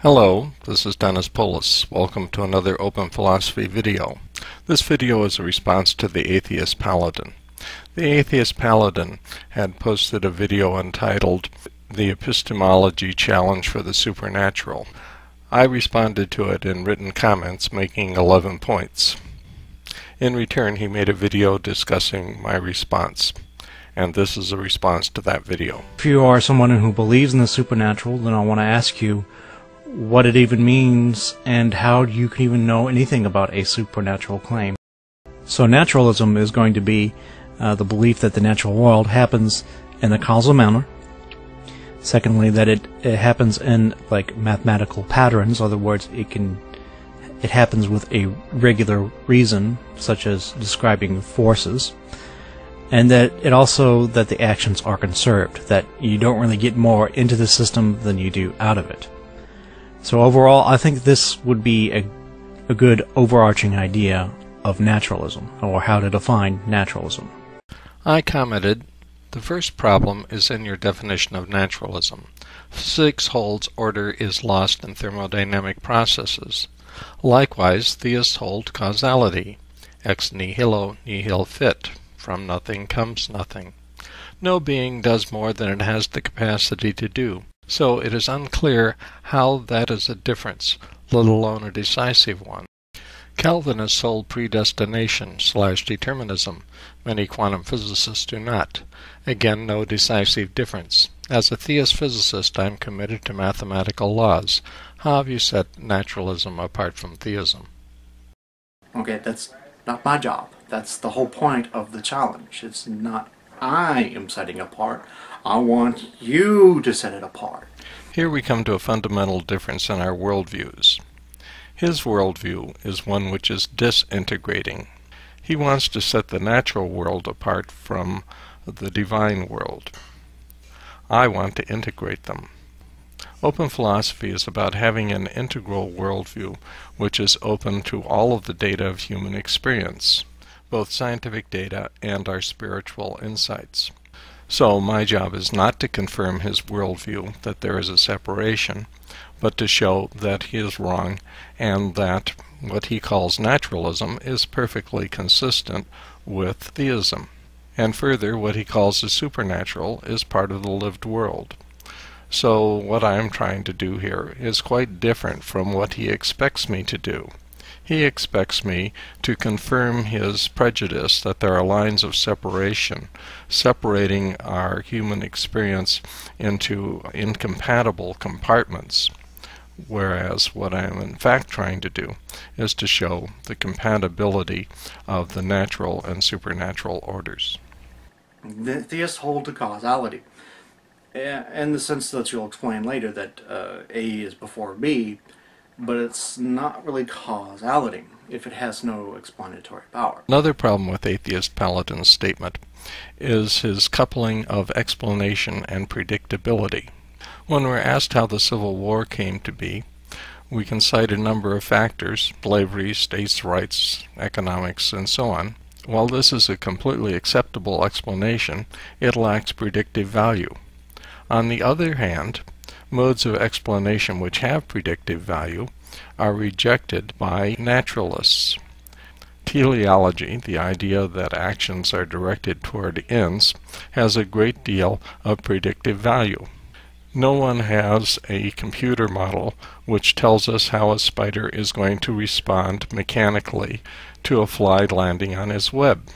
Hello, this is dfpolis. Welcome to another Open Philosophy video. This video is a response to the Atheist Paladin. The Atheist Paladin had posted a video entitled The Epistemology Challenge for the Supernatural. I responded to it in written comments, making 11 points. In return, he made a video discussing my response, and this is a response to that video. If you are someone who believes in the supernatural, then I want to ask you what it even means and how you can even know anything about a supernatural claim. So naturalism is going to be the belief that the natural world happens in a causal manner. Secondly, that it happens in like mathematical patterns. In other words, it happens with a regular reason, such as describing forces. And that it also that the actions are conserved, that you don't really get more into the system than you do out of it. So overall, I think this would be a good overarching idea of naturalism, or how to define naturalism. I commented, the first problem is in your definition of naturalism. Physics holds order is lost in thermodynamic processes. Likewise, theists hold causality. Ex nihilo nihil fit. From nothing comes nothing. No being does more than it has the capacity to do. So it is unclear how that is a difference, let alone a decisive one. Calvinists hold predestination/determinism. Many quantum physicists do not. Again, no decisive difference. As a theist physicist, I am committed to mathematical laws. How have you set naturalism apart from theism? Okay, that's not my job. That's the whole point of the challenge. It's not I am setting apart. I want you to set it apart. Here we come to a fundamental difference in our worldviews. His worldview is one which is disintegrating. He wants to set the natural world apart from the divine world. I want to integrate them. Open philosophy is about having an integral worldview which is open to all of the data of human experience, both scientific data and our spiritual insights. So my job is not to confirm his worldview that there is a separation, but to show that he is wrong and that what he calls naturalism is perfectly consistent with theism. And further, what he calls the supernatural is part of the lived world. So what I am trying to do here is quite different from what he expects me to do. He expects me to confirm his prejudice that there are lines of separation, separating our human experience into incompatible compartments, whereas what I am in fact trying to do is to show the compatibility of the natural and supernatural orders. The theists hold to causality, in the sense that you'll explain later that A is before B, but it's not really causality if it has no explanatory power. Another problem with Atheist Paladin's statement is his coupling of explanation and predictability. When we're asked how the Civil War came to be, we can cite a number of factors: slavery, states' rights, economics, and so on. While this is a completely acceptable explanation, it lacks predictive value. On the other hand, modes of explanation which have predictive value are rejected by naturalists. Teleology, the idea that actions are directed toward ends, has a great deal of predictive value. No one has a computer model which tells us how a spider is going to respond mechanically to a fly landing on his web.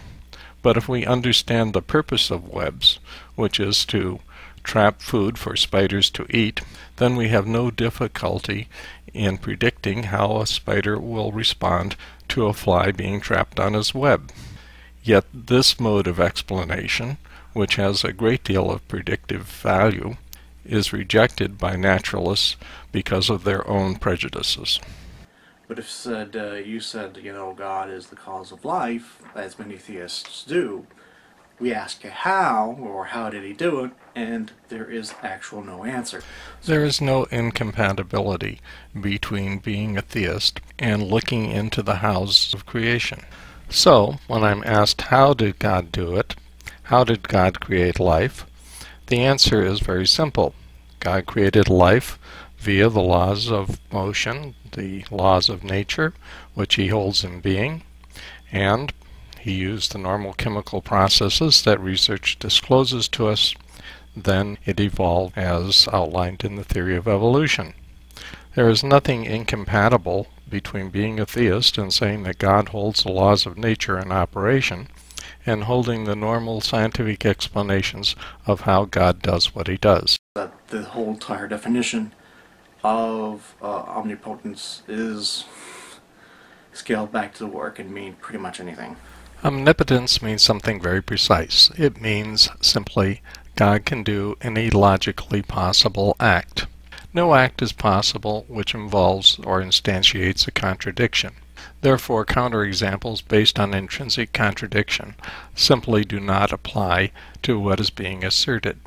But if we understand the purpose of webs, which is to trap food for spiders to eat, then we have no difficulty in predicting how a spider will respond to a fly being trapped on his web. Yet this mode of explanation, which has a great deal of predictive value, is rejected by naturalists because of their own prejudices. But if you said, God is the cause of life, as many theists do, we ask how, or how did he do it, and there is actual no answer. There is no incompatibility between being a theist and looking into the hows of creation. So, when I'm asked how did God do it, how did God create life, the answer is very simple. God created life via the laws of motion, the laws of nature, which he holds in being, and he used the normal chemical processes that research discloses to us. Then it evolved as outlined in the theory of evolution. There is nothing incompatible between being a theist and saying that God holds the laws of nature in operation, and holding the normal scientific explanations of how God does what he does. That the whole entire definition of omnipotence is scaled back to the work and mean pretty much anything. Omnipotence means something very precise. It means simply God can do any logically possible act. No act is possible which involves or instantiates a contradiction. Therefore, counterexamples based on intrinsic contradiction simply do not apply to what is being asserted.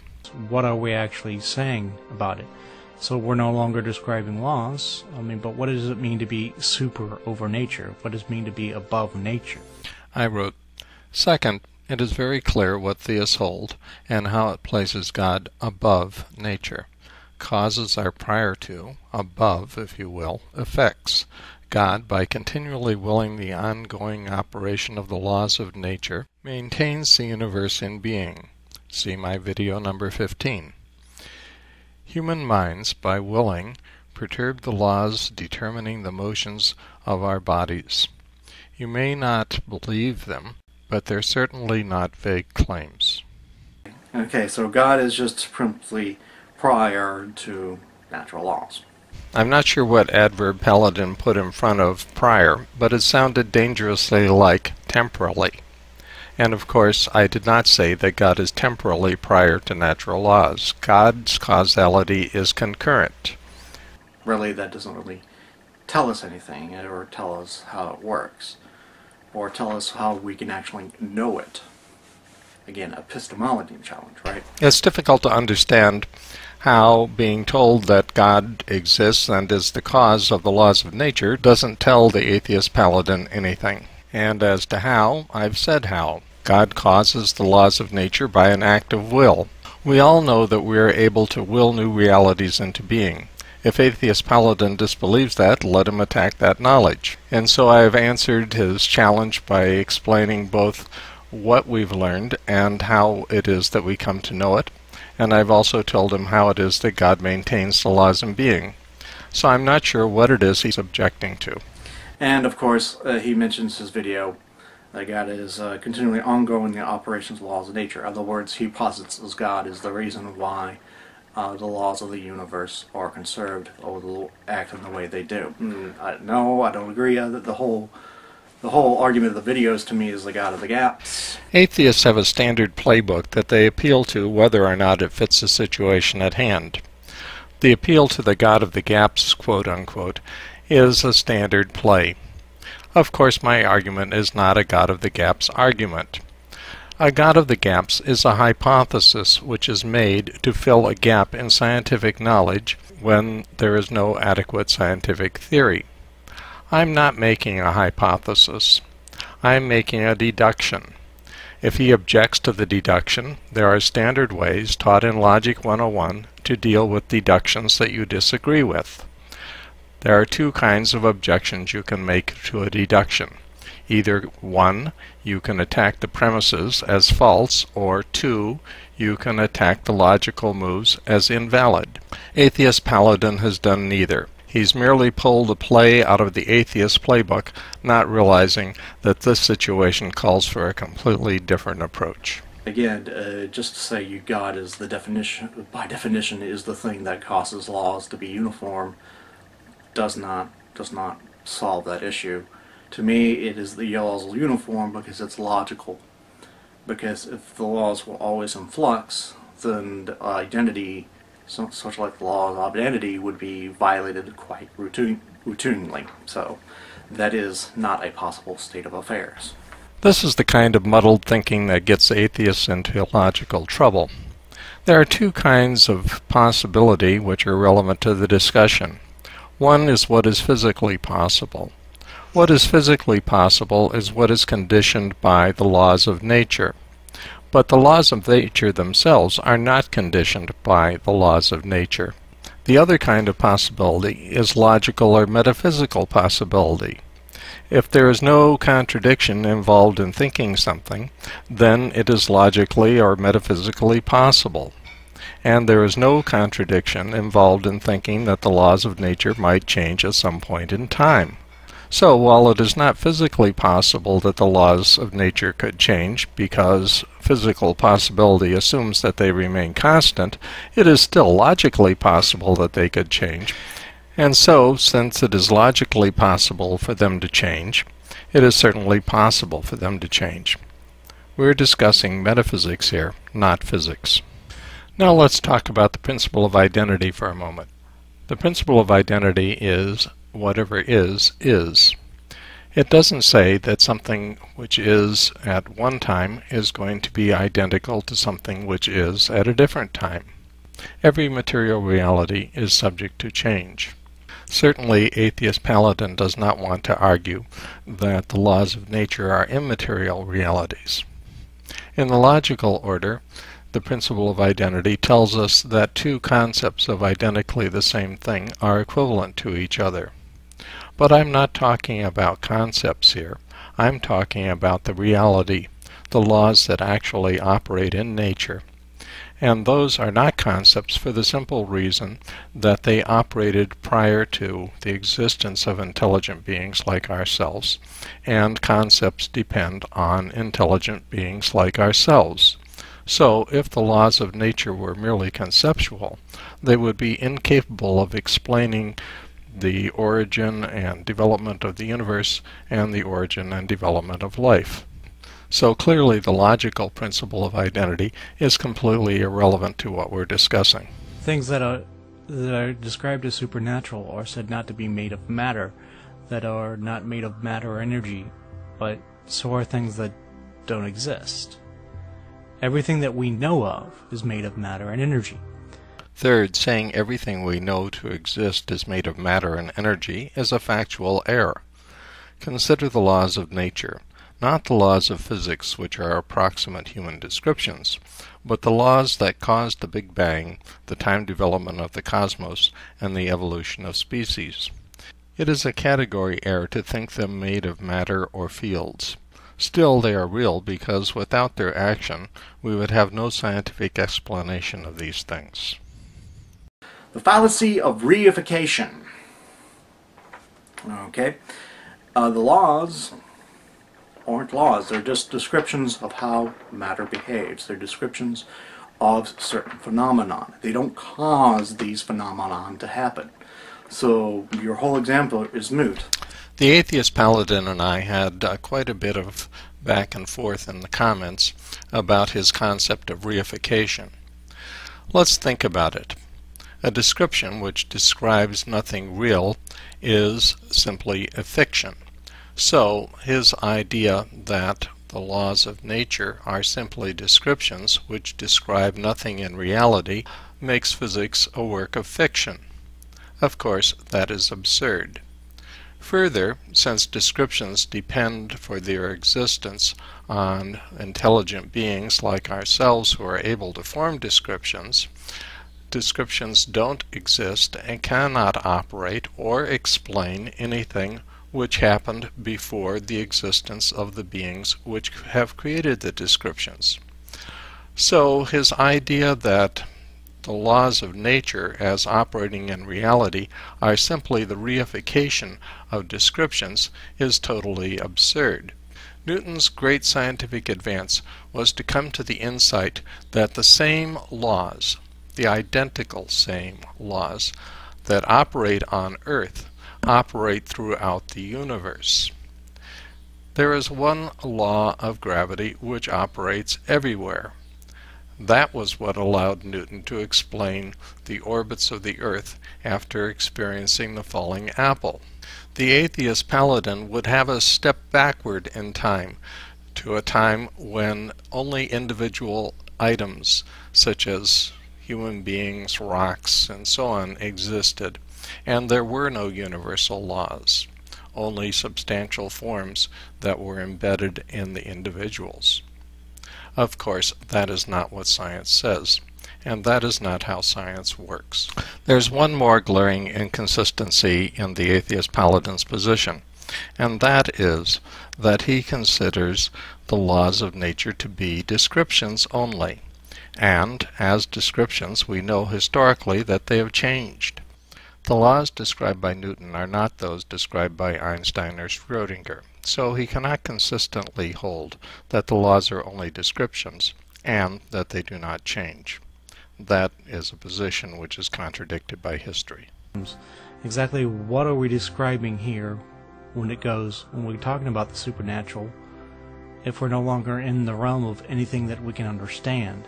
What are we actually saying about it? So we're no longer describing laws. But what does it mean to be super over nature? What does it mean to be above nature? I wrote, second, it is very clear what theists hold and how it places God above nature. Causes are prior to, above, if you will, effects. God, by continually willing the ongoing operation of the laws of nature, maintains the universe in being. See my video number 15. Human minds, by willing, perturb the laws determining the motions of our bodies. You may not believe them, but they're certainly not vague claims. Okay, so God is just simply prior to natural laws. I'm not sure what adverb Paladin put in front of prior, but it sounded dangerously like temporally. And of course, I did not say that God is temporally prior to natural laws. God's causality is concurrent. Really, that doesn't really tell us anything, or tell us how it works, or tell us how we can actually know it. Again, epistemology challenge, right? It's difficult to understand how being told that God exists and is the cause of the laws of nature doesn't tell the atheist paladin anything. And as to how, I've said how. God causes the laws of nature by an act of will. We all know that we are able to will new realities into being. If atheist paladin disbelieves that, let him attack that knowledge. And so I have answered his challenge by explaining both what we've learned and how it is that we come to know it. And I've also told him how it is that God maintains the laws in being. So I'm not sure what it is he's objecting to. And of course, he mentions his video that God is continually ongoing the operations of laws of nature. In other words, he posits as God is the reason why the laws of the universe are conserved or act in the way they do. No, I don't agree. The whole argument of the videos to me is the God of the gaps. Atheists have a standard playbook that they appeal to whether or not it fits the situation at hand. The appeal to the God of the gaps, quote unquote, is a standard play. Of course, my argument is not a God of the gaps argument. A God of the gaps is a hypothesis which is made to fill a gap in scientific knowledge when there is no adequate scientific theory. I'm not making a hypothesis. I'm making a deduction. If he objects to the deduction, there are standard ways taught in Logic 101 to deal with deductions that you disagree with. There are two kinds of objections you can make to a deduction. Either 1, you can attack the premises as false, or 2, you can attack the logical moves as invalid. Atheist Paladin has done neither. He's merely pulled a play out of the atheist playbook, not realizing that this situation calls for a completely different approach. Again, just to say God is the definition, by definition, is the thing that causes laws to be uniform, does not solve that issue. To me, it is the laws are uniform because it's logical. Because if the laws were always in flux, then the identity, such like the law of identity, would be violated quite routinely. So that is not a possible state of affairs. This is the kind of muddled thinking that gets atheists into illogical trouble. There are two kinds of possibility which are relevant to the discussion. One is what is physically possible. What is physically possible is what is conditioned by the laws of nature. But the laws of nature themselves are not conditioned by the laws of nature. The other kind of possibility is logical or metaphysical possibility. If there is no contradiction involved in thinking something, then it is logically or metaphysically possible. And there is no contradiction involved in thinking that the laws of nature might change at some point in time. So, while it is not physically possible that the laws of nature could change, because physical possibility assumes that they remain constant, it is still logically possible that they could change. And so, since it is logically possible for them to change, it is certainly possible for them to change. We're discussing metaphysics here, not physics. Now let's talk about the principle of identity for a moment. The principle of identity is whatever is. It doesn't say that something which is at one time is going to be identical to something which is at a different time. Every material reality is subject to change. Certainly, TheAtheistPaladin does not want to argue that the laws of nature are immaterial realities. In the logical order, the principle of identity tells us that two concepts of identically the same thing are equivalent to each other. But I'm not talking about concepts here. I'm talking about the reality, the laws that actually operate in nature. And those are not concepts for the simple reason that they operated prior to the existence of intelligent beings like ourselves, and concepts depend on intelligent beings like ourselves. So, if the laws of nature were merely conceptual, they would be incapable of explaining the origin and development of the universe and the origin and development of life. So clearly the logical principle of identity is completely irrelevant to what we're discussing. Things that are described as supernatural are said not to be made of matter, that are not made of matter or energy, but so are things that don't exist. Everything that we know of is made of matter and energy. Third, saying everything we know to exist is made of matter and energy is a factual error. Consider the laws of nature, not the laws of physics, which are approximate human descriptions, but the laws that caused the Big Bang, the time development of the cosmos, and the evolution of species. It is a category error to think them made of matter or fields. Still, they are real because without their action, we would have no scientific explanation of these things. The fallacy of reification. Okay, the laws aren't laws, they're just descriptions of how matter behaves. They're descriptions of certain phenomenon. They don't cause these phenomenon to happen. So your whole example is moot. The Atheist-Paladin and I had quite a bit of back and forth in the comments about his concept of reification. Let's think about it. A description which describes nothing real is simply a fiction. So his idea that the laws of nature are simply descriptions which describe nothing in reality makes physics a work of fiction. Of course, that is absurd. Further, since descriptions depend for their existence on intelligent beings like ourselves who are able to form descriptions, descriptions don't exist and cannot operate or explain anything which happened before the existence of the beings which have created the descriptions. So his idea that the laws of nature as operating in reality are simply the reification of descriptions is totally absurd. Newton's great scientific advance was to come to the insight that the same laws, the identical same laws that operate on Earth operate throughout the universe. There is one law of gravity which operates everywhere. That was what allowed Newton to explain the orbits of the Earth after experiencing the falling apple. The Atheist-Paladin would have us step backward in time to a time when only individual items such as human beings, rocks, and so on existed, and there were no universal laws, only substantial forms that were embedded in the individuals. Of course, that is not what science says, and that is not how science works. There's one more glaring inconsistency in the atheist paladin's position, and that is that he considers the laws of nature to be descriptions only, and as descriptions we know historically that they have changed. The laws described by Newton are not those described by Einstein or Schrödinger, so he cannot consistently hold that the laws are only descriptions and that they do not change. That is a position which is contradicted by history. Exactly what are we describing here when we're talking about the supernatural, if we're no longer in the realm of anything that we can understand?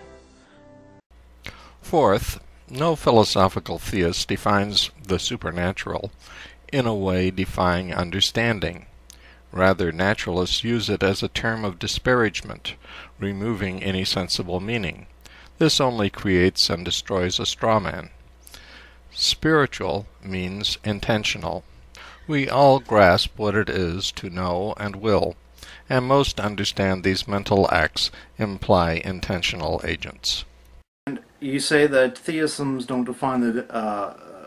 Fourth, no philosophical theist defines the supernatural in a way defying understanding. Rather, naturalists use it as a term of disparagement, removing any sensible meaning. This only creates and destroys a straw man. Spiritual means intentional. We all grasp what it is to know and will, and most understand these mental acts imply intentional agents. And you say that theisms don't define the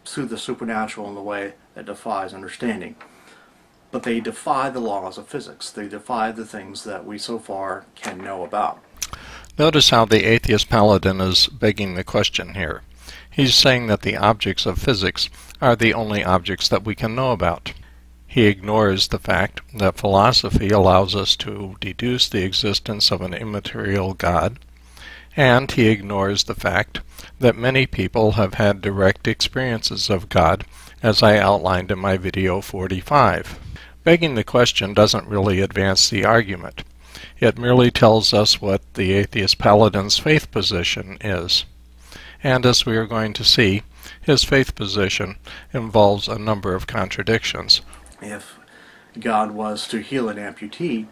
supernatural in the way that defies understanding. But they defy the laws of physics. They defy the things that we so far can know about. Notice how the atheist paladin is begging the question here. He's saying that the objects of physics are the only objects that we can know about. He ignores the fact that philosophy allows us to deduce the existence of an immaterial God, and he ignores the fact that many people have had direct experiences of God, as I outlined in my video 45. Begging the question doesn't really advance the argument. It merely tells us what the atheist paladin's faith position is. And as we are going to see, his faith position involves a number of contradictions. If God was to heal an amputee,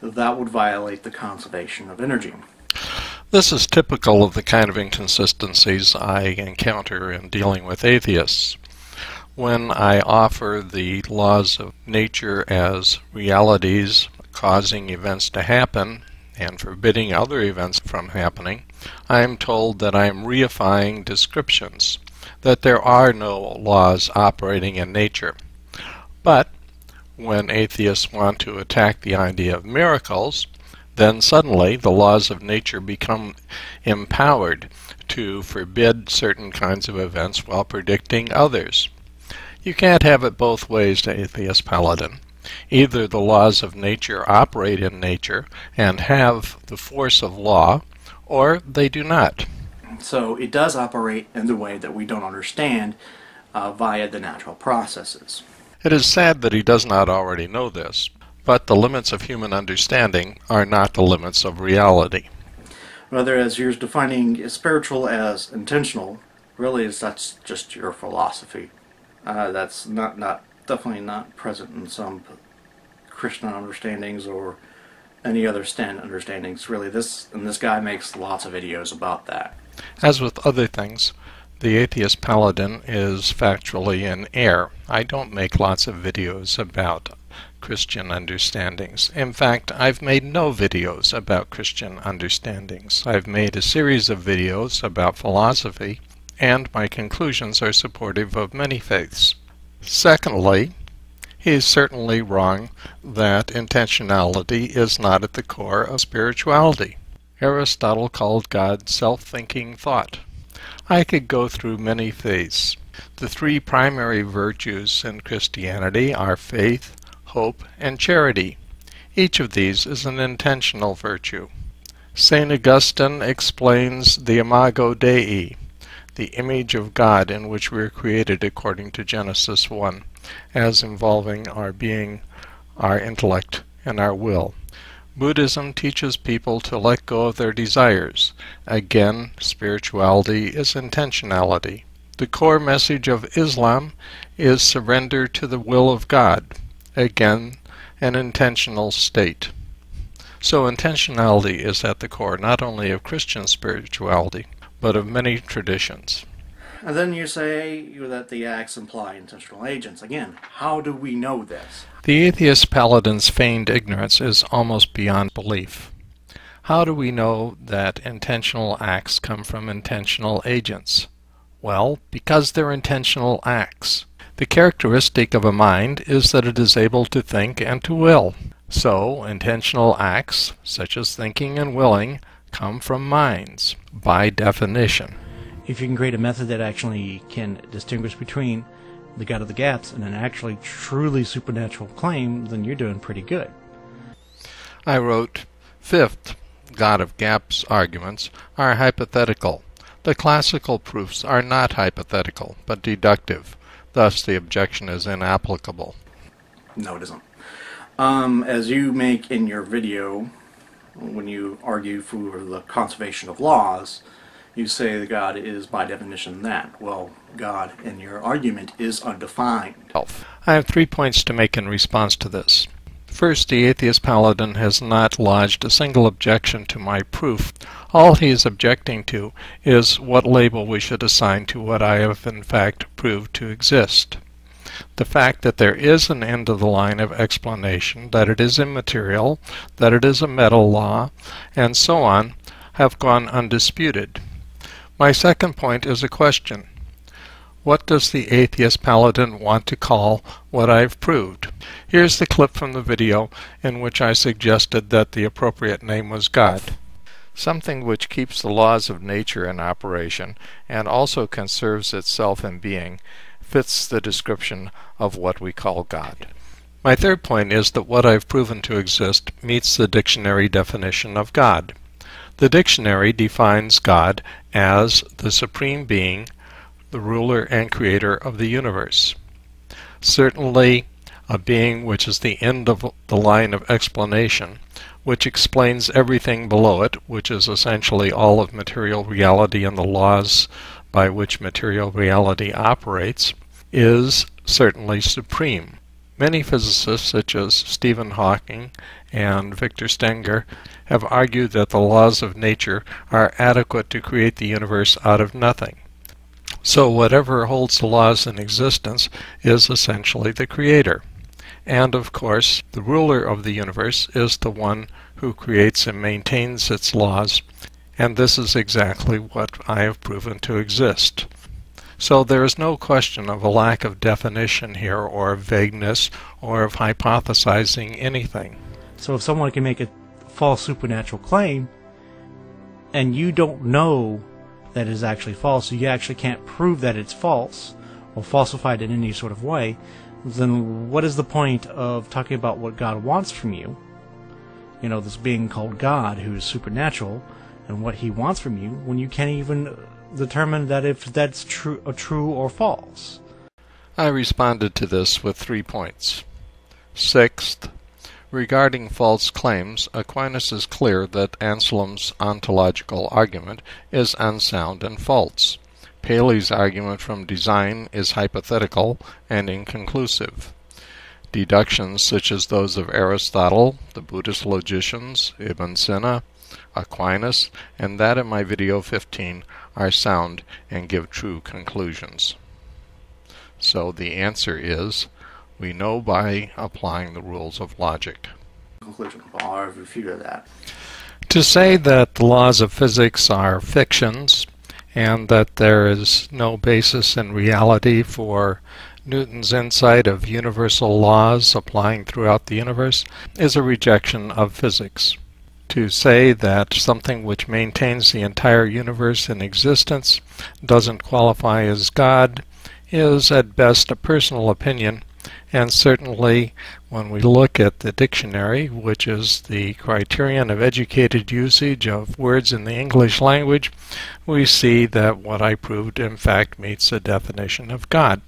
that would violate the conservation of energy. This is typical of the kind of inconsistencies I encounter in dealing with atheists. When I offer the laws of nature as realities causing events to happen and forbidding other events from happening, I am told that I am reifying descriptions, that there are no laws operating in nature. But when atheists want to attack the idea of miracles, then suddenly the laws of nature become empowered to forbid certain kinds of events while predicting others. You can't have it both ways, atheist paladin. Either the laws of nature operate in nature and have the force of law, or they do not. So it does operate in the way that we don't understand via the natural processes. It is sad that he does not already know this, but the limits of human understanding are not the limits of reality. Whether as you're defining spiritual as intentional, really that's just your philosophy. That's definitely not present in some Christian understandings or any other understandings. Really, this guy makes lots of videos about that. As with other things, the atheist paladin is factually in error. I don't make lots of videos about Christian understandings. In fact, I've made no videos about Christian understandings. I've made a series of videos about philosophy, and my conclusions are supportive of many faiths. Secondly, he is certainly wrong that intentionality is not at the core of spirituality. Aristotle called God self-thinking thought. I could go through many faiths. The three primary virtues in Christianity are faith, hope, and charity. Each of these is an intentional virtue. St. Augustine explains the imago Dei, the image of God in which we are created according to Genesis 1, as involving our being, our intellect, and our will. Buddhism teaches people to let go of their desires. Again, spirituality is intentionality. The core message of Islam is surrender to the will of God. Again, an intentional state. So intentionality is at the core not only of Christian spirituality, but of many traditions. And then you say that the acts imply intentional agents. Again, how do we know this? The atheist paladin's feigned ignorance is almost beyond belief. How do we know that intentional acts come from intentional agents? Well, because they're intentional acts. The characteristic of a mind is that it is able to think and to will. So, intentional acts, such as thinking and willing, come from minds, by definition. If you can create a method that actually can distinguish between the God of the gaps and an actually truly supernatural claim, then you're doing pretty good. I wrote, fifth, God of gaps arguments are hypothetical. The classical proofs are not hypothetical, but deductive. Thus, the objection is inapplicable. No, it isn't. As you make in your video, when you argue for the conservation of laws, you say that God is by definition that. Well, God in your argument is undefined. I have 3 points to make in response to this. First, the atheist paladin has not lodged a single objection to my proof. All he is objecting to is what label we should assign to what I have in fact proved to exist. The fact that there is an end of the line of explanation, that it is immaterial, that it is a metal law, and so on, have gone undisputed. My second point is a question. What does the atheist paladin want to call what I've proved? Here's the clip from the video in which I suggested that the appropriate name was God. Something which keeps the laws of nature in operation and also conserves itself in being fits the description of what we call God. My third point is that what I've proven to exist meets the dictionary definition of God. The dictionary defines God as the supreme being, the ruler and creator of the universe. Certainly a being which is the end of the line of explanation, which explains everything below it, which is essentially all of material reality and the laws by which material reality operates, is certainly supreme. Many physicists, such as Stephen Hawking and Victor Stenger, have argued that the laws of nature are adequate to create the universe out of nothing. So whatever holds the laws in existence is essentially the creator. And of course, the ruler of the universe is the one who creates and maintains its laws, and this is exactly what I have proven to exist. So there is no question of a lack of definition here, or of vagueness, or of hypothesizing anything. So if someone can make a false supernatural claim, and you don't know that it is actually false, so you actually can't prove that it's false, or falsified in any sort of way, then what is the point of talking about what God wants from you? You know, this being called God, who is supernatural, and what he wants from you, when you can't even determine that if that's true or false. I responded to this with 3 points. Sixth, regarding false claims, Aquinas is clear that Anselm's ontological argument is unsound and false. Paley's argument from design is hypothetical and inconclusive. Deductions such as those of Aristotle, the Buddhist logicians, Ibn Sina, Aquinas, and that in my video 15 are sound and give true conclusions. So the answer is, we know by applying the rules of logic. Conclusion. Well, I've refuted that. To say that the laws of physics are fictions and that there is no basis in reality for Newton's insight of universal laws applying throughout the universe is a rejection of physics. To say that something which maintains the entire universe in existence doesn't qualify as God is at best a personal opinion, and certainly when we look at the dictionary, which is the criterion of educated usage of words in the English language, we see that what I proved in fact meets the definition of God.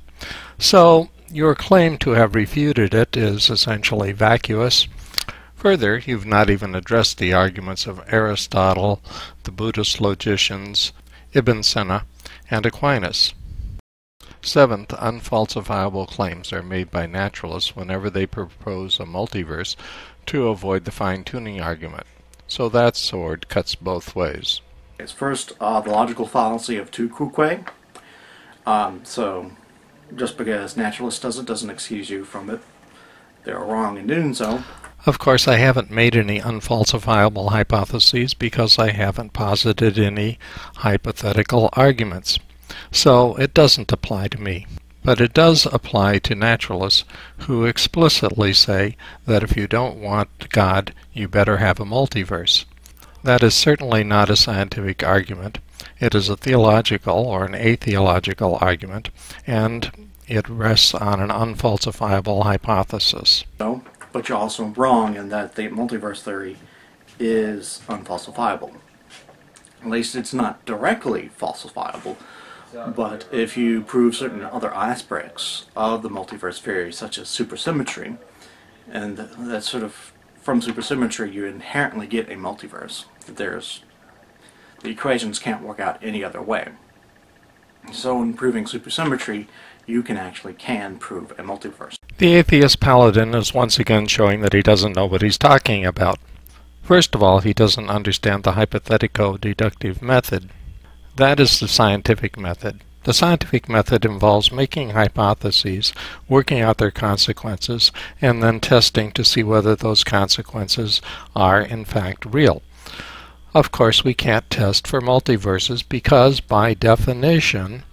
So your claim to have refuted it is essentially vacuous. Further, you've not even addressed the arguments of Aristotle, the Buddhist logicians, Ibn Sina, and Aquinas. Seventh, unfalsifiable claims are made by naturalists whenever they propose a multiverse to avoid the fine-tuning argument. So that sword cuts both ways. First, the logical fallacy of tu quoque. So, just because naturalist does it doesn't excuse you from it. They're wrong in doing so. Of course, I haven't made any unfalsifiable hypotheses because I haven't posited any hypothetical arguments. So it doesn't apply to me. But it does apply to naturalists who explicitly say that if you don't want God, you better have a multiverse. That is certainly not a scientific argument. It is a theological or an atheological argument, and it rests on an unfalsifiable hypothesis. No, but you're also wrong in that the multiverse theory is unfalsifiable. At least it's not directly falsifiable. But if you prove certain other aspects of the multiverse theory, such as supersymmetry, and that sort of, from supersymmetry you inherently get a multiverse. The equations can't work out any other way. So in proving supersymmetry, you can prove a multiverse. The atheist paladin is once again showing that he doesn't know what he's talking about. First of all, he doesn't understand the hypothetico-deductive method. That is the scientific method. The scientific method involves making hypotheses, working out their consequences, and then testing to see whether those consequences are in fact real. Of course, we can't test for multiverses because, by definition,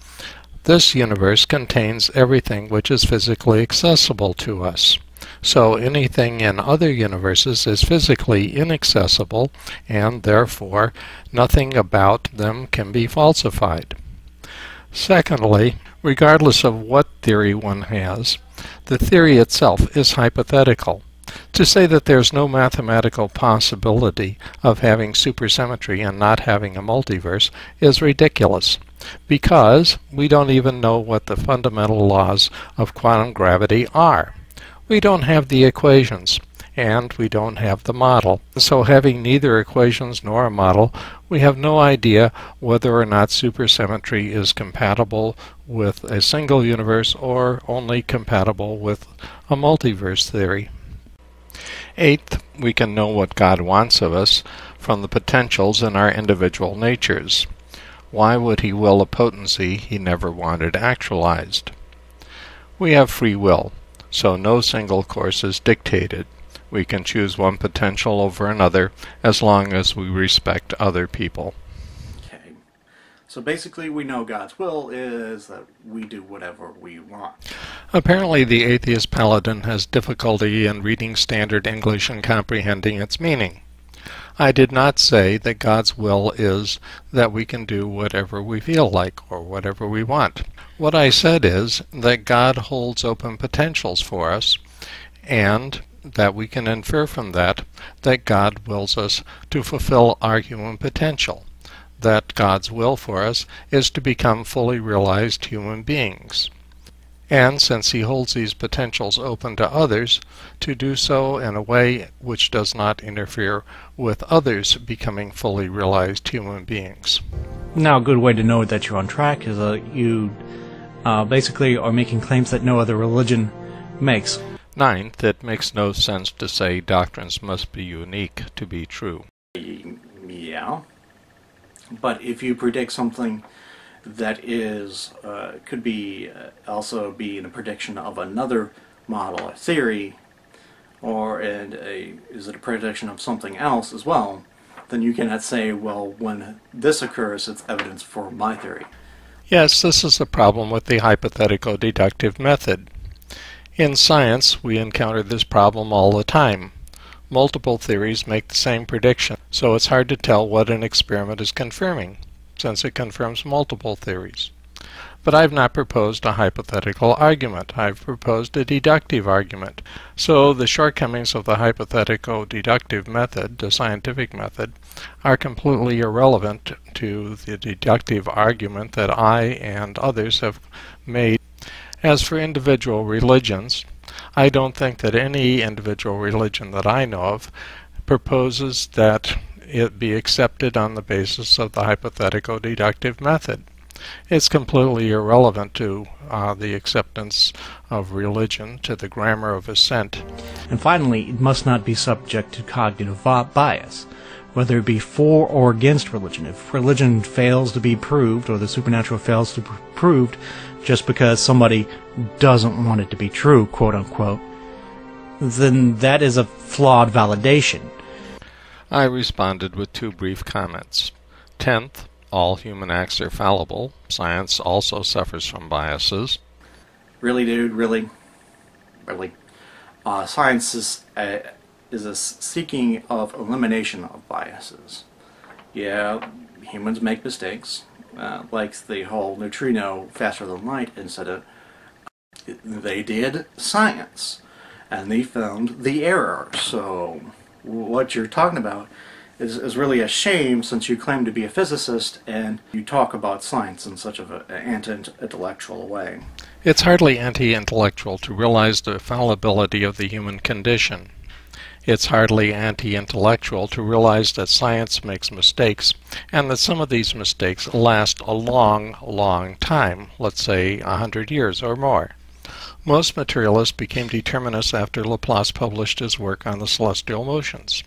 this universe contains everything which is physically accessible to us. So anything in other universes is physically inaccessible, and therefore nothing about them can be falsified. Secondly, regardless of what theory one has, the theory itself is hypothetical. To say that there's no mathematical possibility of having supersymmetry and not having a multiverse is ridiculous, because we don't even know what the fundamental laws of quantum gravity are. We don't have the equations, and we don't have the model. So having neither equations nor a model, we have no idea whether or not supersymmetry is compatible with a single universe or only compatible with a multiverse theory. Eighth, we can know what God wants of us from the potentials in our individual natures. Why would He will a potency He never wanted actualized? We have free will. So no single course is dictated. We can choose one potential over another as long as we respect other people. Okay. So basically we know God's will is that we do whatever we want. Apparently the atheist paladin has difficulty in reading standard English and comprehending its meaning. I did not say that God's will is that we can do whatever we feel like or whatever we want. What I said is that God holds open potentials for us, and that we can infer from that God wills us to fulfill our human potential, that God's will for us is to become fully realized human beings. And since He holds these potentials open to others, to do so in a way which does not interfere with others becoming fully realized human beings. Now, a good way to know that you're on track is you basically are making claims that no other religion makes. Ninth, it makes no sense to say doctrines must be unique to be true. Yeah. But if you predict something that is could be also be in a prediction of another model or theory, or is it a prediction of something else as well, then you cannot say, well, when this occurs, it's evidence for my theory. Yes, this is the problem with the hypothetico-deductive method. In science, we encounter this problem all the time. Multiple theories make the same prediction, so it's hard to tell what an experiment is confirming, since it confirms multiple theories. But I've not proposed a hypothetical argument. I've proposed a deductive argument. So the shortcomings of the hypothetico-deductive method, the scientific method, are completely irrelevant to the deductive argument that I and others have made. As for individual religions, I don't think that any individual religion that I know of proposes that it be accepted on the basis of the hypothetico-deductive method. It's completely irrelevant to the acceptance of religion, to the grammar of assent. And finally, it must not be subject to cognitive bias, whether it be for or against religion. If religion fails to be proved, or the supernatural fails to be proved, just because somebody doesn't want it to be true, quote unquote, then that is a flawed validation. I responded with 2 brief comments. 10th, all human acts are fallible. Science also suffers from biases. Really, dude? Really? Really? Science is a seeking of elimination of biases. Yeah, humans make mistakes, like the whole neutrino faster than light incident. They did science, and they found the error. So what you're talking about is really a shame, since you claim to be a physicist and you talk about science in such an anti-intellectual way. It's hardly anti-intellectual to realize the fallibility of the human condition. It's hardly anti-intellectual to realize that science makes mistakes, and that some of these mistakes last a long, long time, let's say 100 years or more. Most materialists became determinists after Laplace published his work on the celestial motions.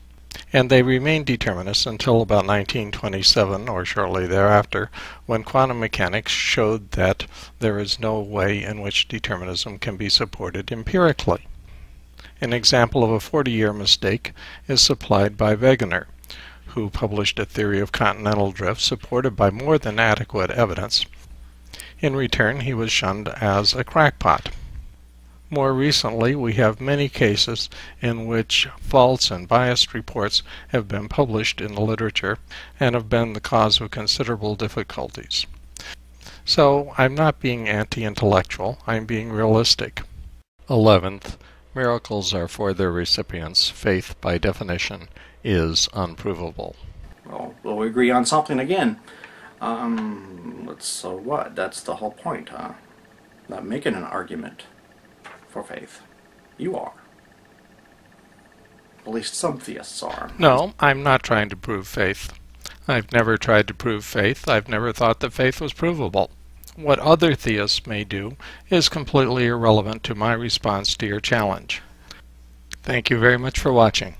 And they remained determinists until about 1927 or shortly thereafter, when quantum mechanics showed that there is no way in which determinism can be supported empirically. An example of a 40-year mistake is supplied by Wegener, who published a theory of continental drift supported by more than adequate evidence. In return, he was shunned as a crackpot. More recently, we have many cases in which false and biased reports have been published in the literature and have been the cause of considerable difficulties. So, I'm not being anti-intellectual, I'm being realistic. 11th, miracles are for their recipients. Faith, by definition, is unprovable. Well, we agree on something again. So what? That's the whole point, huh? Not making an argument for faith. You are. At least some theists are. No, I'm not trying to prove faith. I've never tried to prove faith. I've never thought that faith was provable. What other theists may do is completely irrelevant to my response to your challenge. Thank you very much for watching.